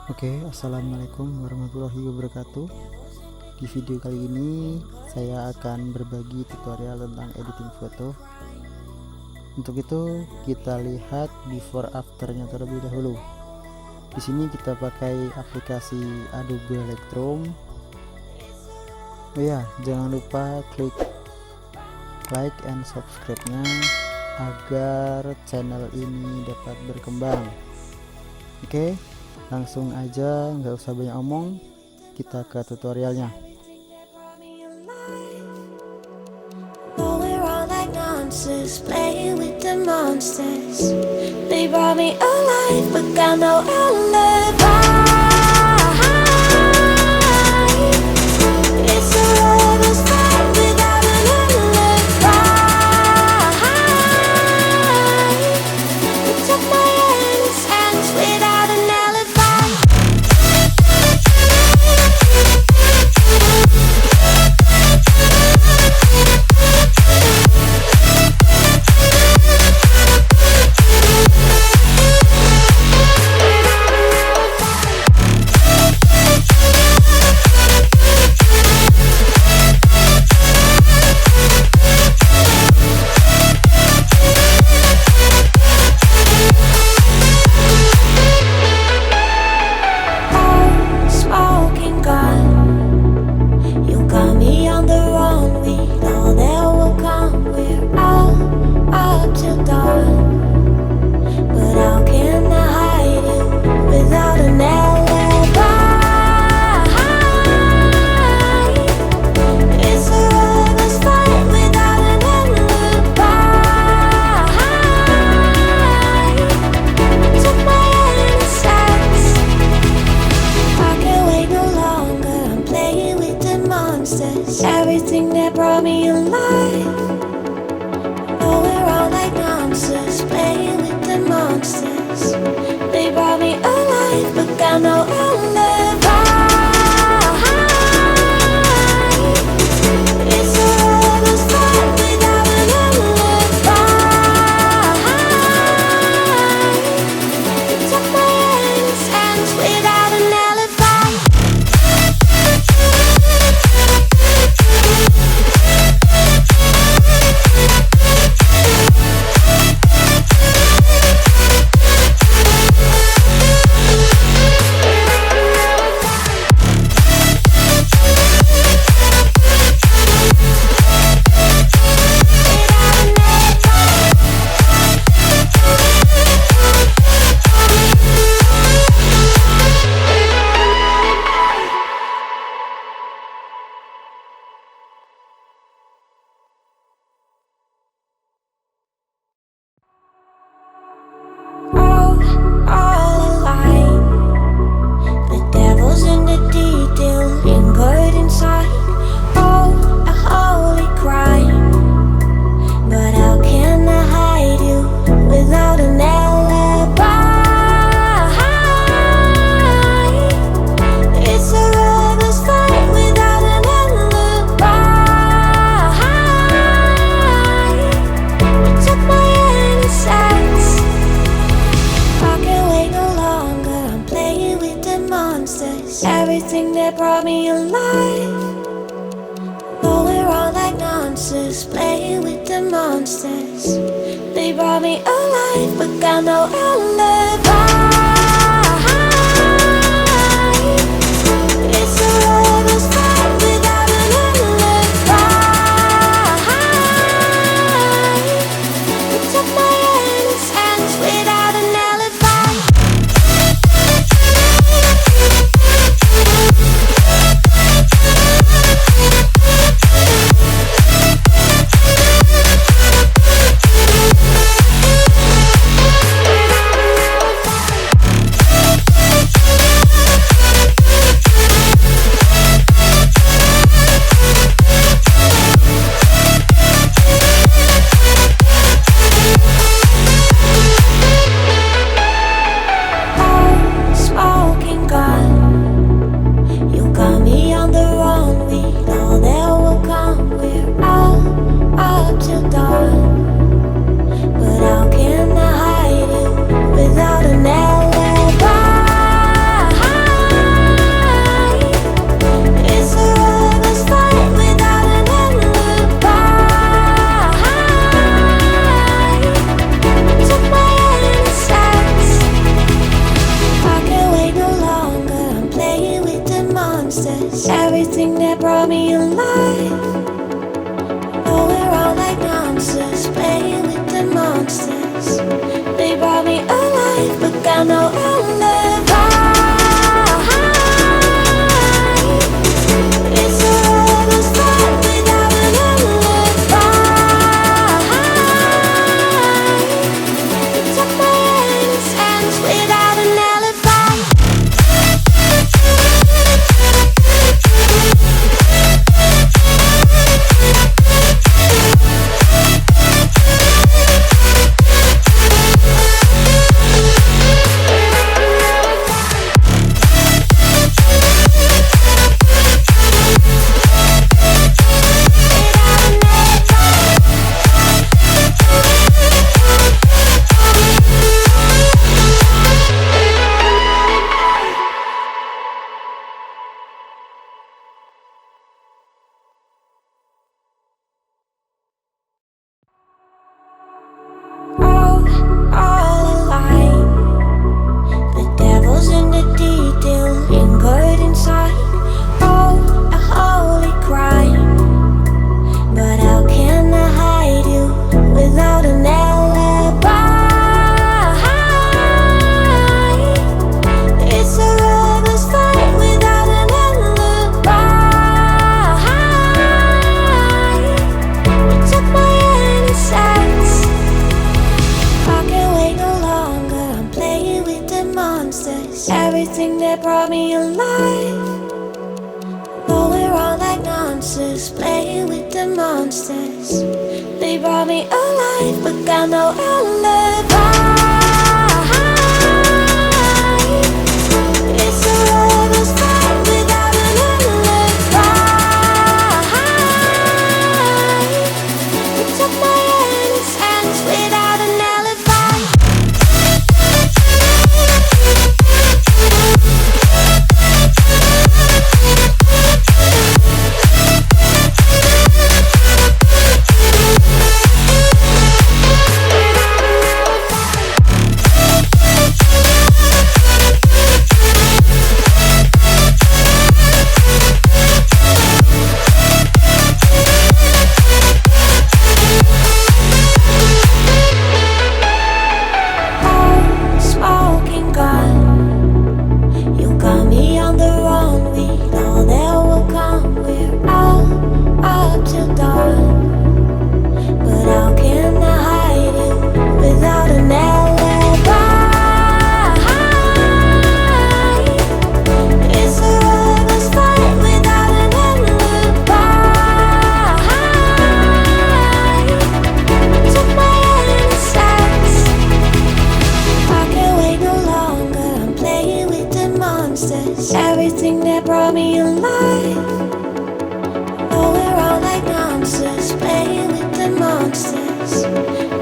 Assalamualaikum warahmatullahi wabarakatuh. Di video kali ini saya akan berbagi tutorial tentang editing foto. Untuk itu kita lihat before afternya terlebih dahulu. Di sini kita pakai aplikasi Adobe Lightroom. Jangan lupa klik like and subscribe-nya agar channel ini dapat berkembang. Langsung aja, nggak usah banyak omong, kita ke tutorialnya. Everything that brought me alive. Oh, we're all like monsters, playing with the monsters. They brought me alive, but got no alibi. It's a lover's fight without an alibi. You took my hands without an alibi. Everything that brought me alive. Oh, we're all like monsters, playing with the monsters. They brought me alive, but got no alibi. It's a lover's fight without an alibi. You took my hands without an alibi. got no alibi. It's a lover's fight without an alibi. Took my innocence without an alibi. All alive. The devil's in the detail, lingered inside. Oh, a holy crime. But how can I hide you without an alibi? It's a lover's fight without an alibi. You took my innocence. I can't wait no longer. I'm playing with the monsters. Everything that brought me alive. Going around like nonsense, playing with the monsters. They brought me alive, but got no alibi. It's a lover's fight without an alibi. You took my innocence without an alibi. Oh, smoking gun. You got me on the run. We know that will come. We're out up till dawn. But how can I hide you without an alibi? It's a lover's fight without an alibi. Took my innocence. I can't wait no longer. I'm playing with the monsters. Everything that brought me alive. Going around like nonsense, playing with the monsters.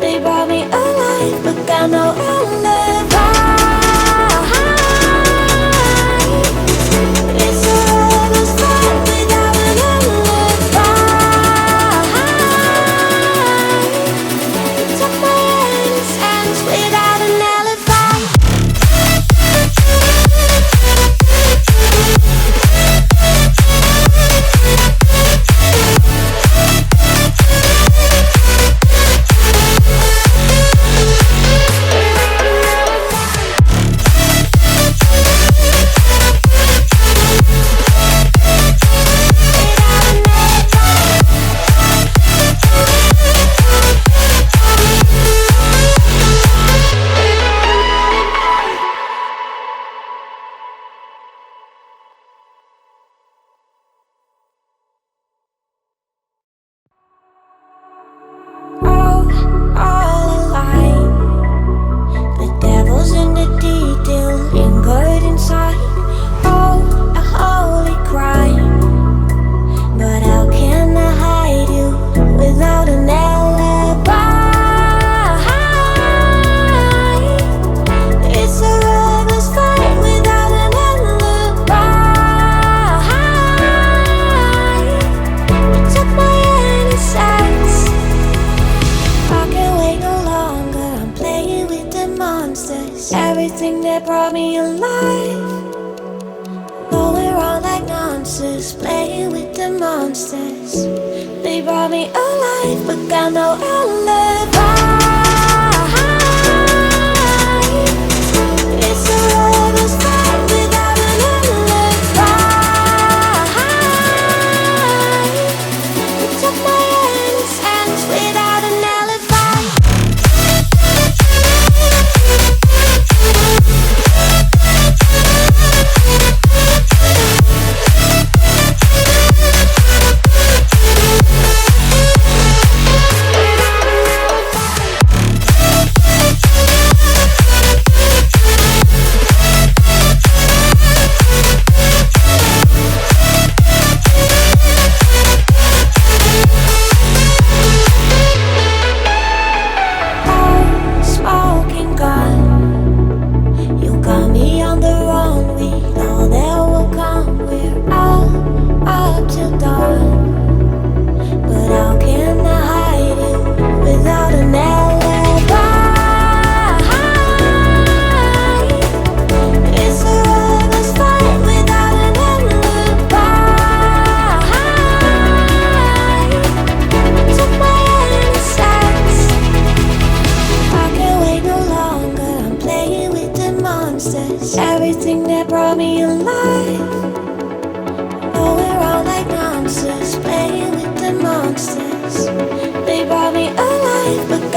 They brought me alive, but got no alibi. It's a lover's fight without an alibi. You took my innocence without an alibi. Oh, all alive. The devil's in the detail, lingered inside. Oh, a holy crime. But how can I hide you without an alibi? It's a lover's fight without an alibi. You took my innocence. I can't wait no longer. I'm playing with the monsters. Everything that brought me alive. Going around like nonsense, playing with the monsters. They brought me alive, but got no alibi.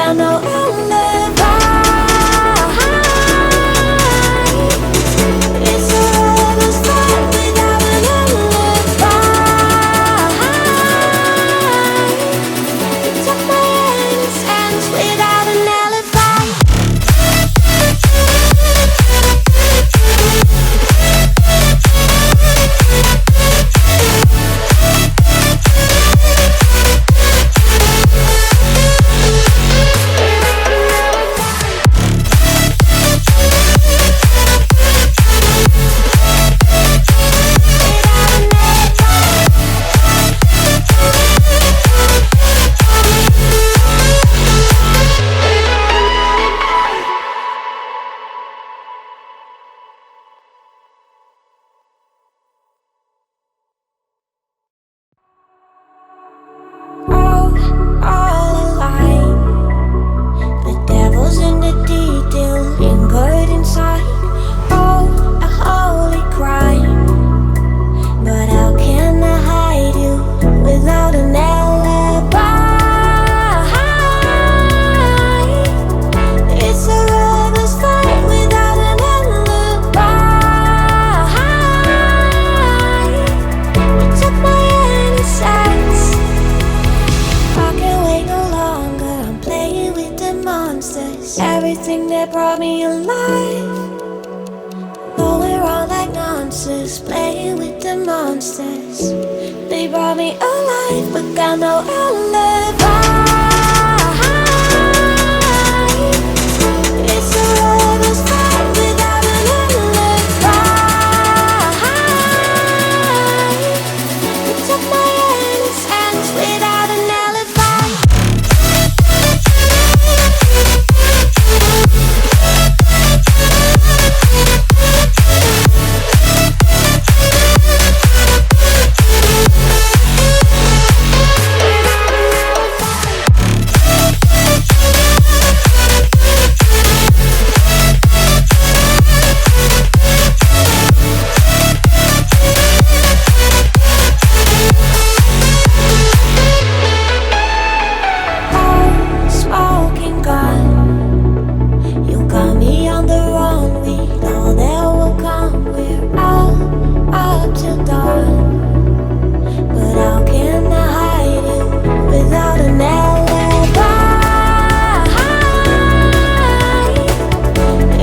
got no alibi. It's a lover's fight without an alibi. You took my innocence without an alibi. All alive. The devil's in the detail, lingered inside. Oh, a holy crime. But how can I hide you without an alibi? It's a lover's fight without an alibi. You took my innocence. I can't wait no longer. I'm playing with the monsters. Everything that brought me alive. Going around like nonsense. Playing with the monsters. They brought me alive, but got no alibi. It's a lover's fight without an alibi. You took my innocence without an alibi. Oh, smoking gun. You got me on the run. We know that will come. We're out up till dawn. But how can I hide you without an alibi?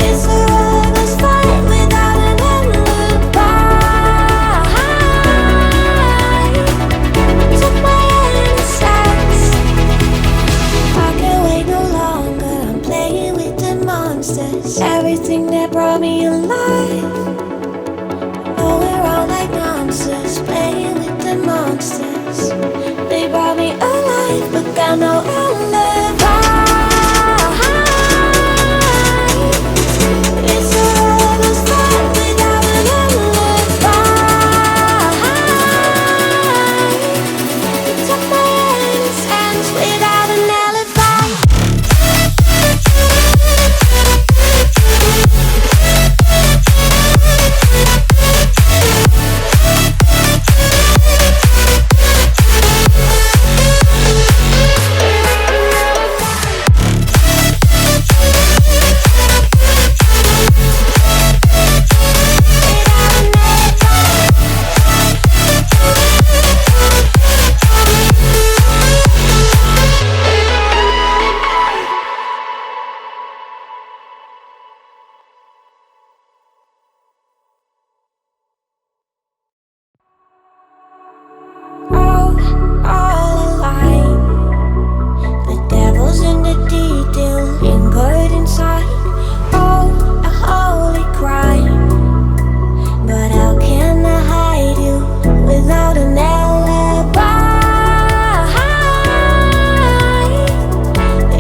It's a lover's fight without an alibi. You took my innocence. I can't wait no longer. I'm playing with the monsters. Everything that brought me alive. Going around like nonsense. Playing with the monsters. They brought me alive, but got no alibi. It's a lover's fight without an alibi. You took my innocence without an alibi. Oh, all alive. The devil's in the detail, lingered inside. Oh, a holy crime. But how can I hide you without an alibi?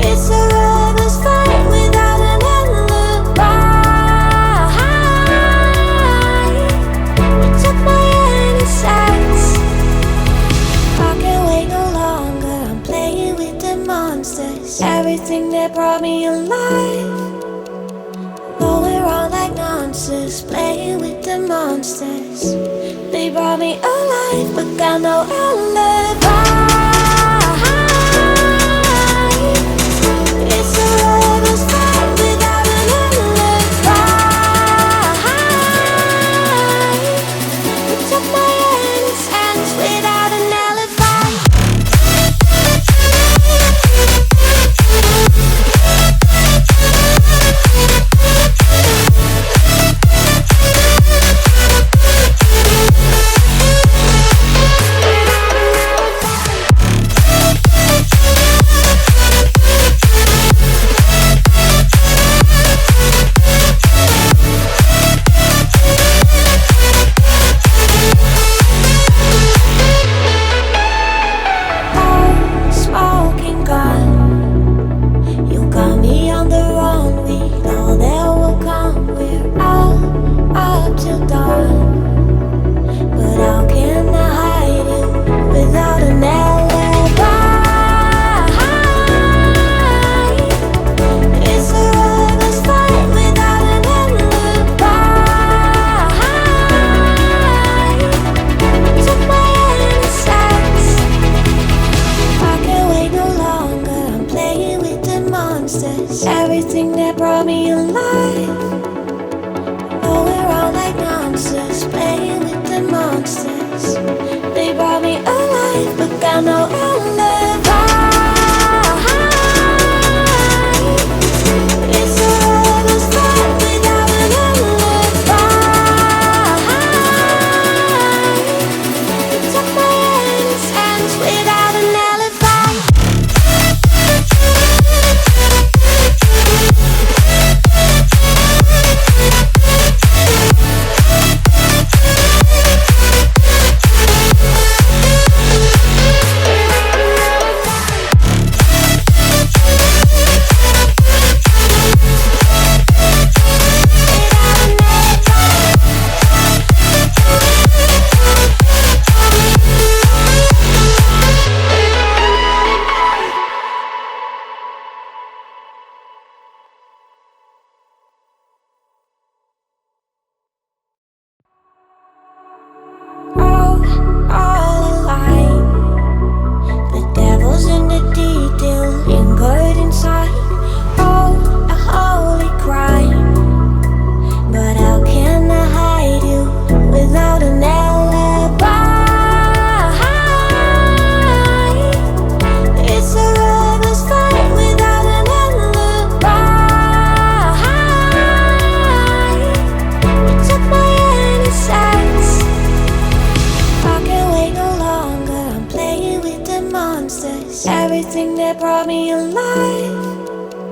It's a lover's fight without an alibi. You took my innocence. I can't wait no longer. I'm playing with the monsters. Everything that brought me alive. Going around like nonsense. Playing with the monsters. They brought me alive, but got no alibi.